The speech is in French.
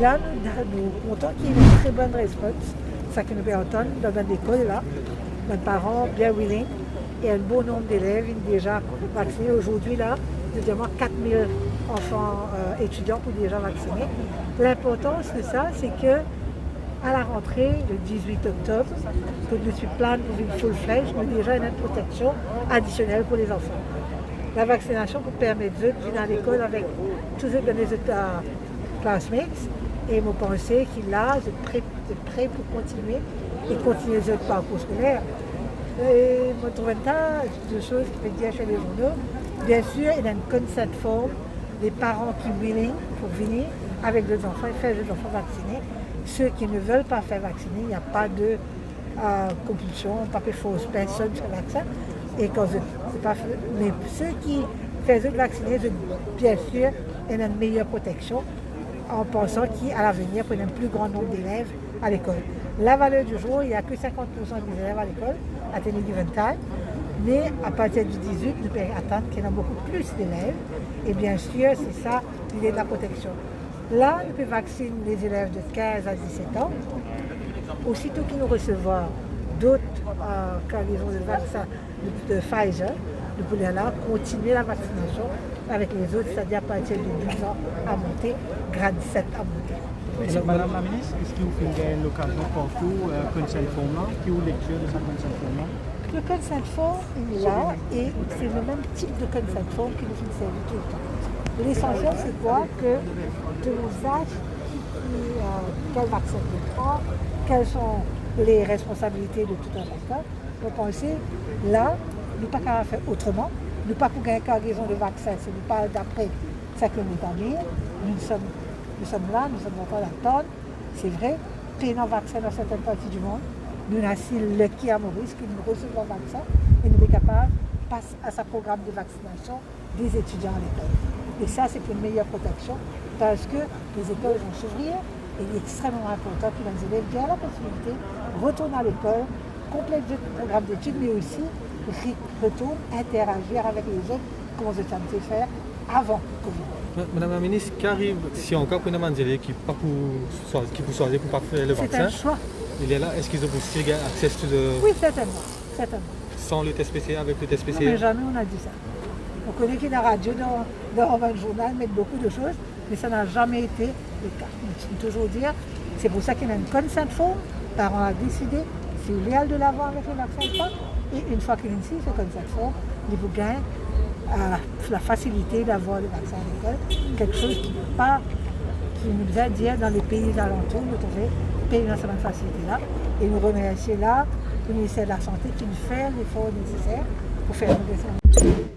là, nous comptons qu'il y ait une très bonne réponse. Ça que nous entendre dans l'école là, nos parents bien willing et un bon nombre d'élèves déjà vaccinés. Aujourd'hui là, nous avons 4000 enfants étudiants qui sont déjà vaccinés. L'importance de ça, c'est que à la rentrée, le 18 octobre, que nous sommes plein pour une full flèche, nous avons déjà une protection additionnelle pour les enfants. La vaccination vous permet de venir à l'école avec tous les classmates et vous pensez qu'il a de prêt pour continuer et continuer le parcours scolaire. Et je trouve deux choses qui peuvent dire chez les journaux. Bien sûr, il y a une consent form des parents qui sont willing pour venir avec les enfants et faire les enfants vaccinés. Ceux qui ne veulent pas faire vacciner, il n'y a pas de compulsion, pas de force personne sur le vaccin. Et quand c'est pas fait, mais ceux qui font vacciner, bien sûr, ils ont une meilleure protection en pensant qu'à l'avenir, pour un plus grand nombre d'élèves à l'école. La valeur du jour, il n'y a que 50% des élèves à l'école, à tenir du 20 mais à partir du 18, nous pouvons attendre qu'il y en a beaucoup plus d'élèves. Et bien sûr, c'est ça l'idée de la protection. Là, nous pouvons vacciner les élèves de 15 à 17 ans. Aussitôt qu'ils nous recevront d'autres cargaisons de vaccins de Pfizer, nous pouvons là continuer la vaccination avec les autres, c'est-à-dire à partir de 12 ans à monter, grade 7 à monter. Madame la ministre, est-ce que vous faites l'occasion partout, consent form, qui est lecture de sa consent form? Le consent form est là et c'est le même type de consent form que nous faisons tout le temps. L'essentiel, c'est quoi? Que tout le monde sache quel vaccin il prend, quelles sont les responsabilités de tout un vaccin. Vous pensez, là, nous ne pouvons pas faire autrement. Nous ne pouvons pas gagner une cargaison de vaccins, c'est nous pas d'après ça que nous dire. Nous sommes là, nous sommes en train d'attendre. C'est vrai, prenons vaccin dans certaines parties du monde. Nous avons le qui à Maurice, qui nous recevons le vaccin et nous sommes capables de passer à ce programme de vaccination des étudiants à l'école. Et ça, c'est pour une meilleure protection parce que les écoles vont s'ouvrir et il est extrêmement important que les élèves aient la possibilité de retourner à l'école, compléter le programme d'études, mais aussi retourner, interagir avec les autres comme on s'était faire avant le Covid. Madame la ministre, qu'arrive si encore pour des élèves qui vous choisissent pour ne pas faire le vaccin? C'est un choix. Il est là, est-ce qu'ils ont aussi accès à Oui, certainement. Sans le test PCR, avec le test PCR? Non, mais jamais on a dit ça. On connaît qu'il y a la radio dans le journal, mettre beaucoup de choses, mais ça n'a jamais été le cas. Il faut toujours dire, c'est pour ça qu'il y a une consent form, les parents ont décidé s'il y a de l'avant avec le vaccin ou pas, et une fois qu'il y a ici, ce consent form, il vous gagne la facilité d'avoir le vaccin à l'école, quelque chose qui nous a dit dans les pays alentours, de trouver pays dans cette facilité-là, et nous remercier là le ministère de la Santé qui nous fait l'effort nécessaire pour faire une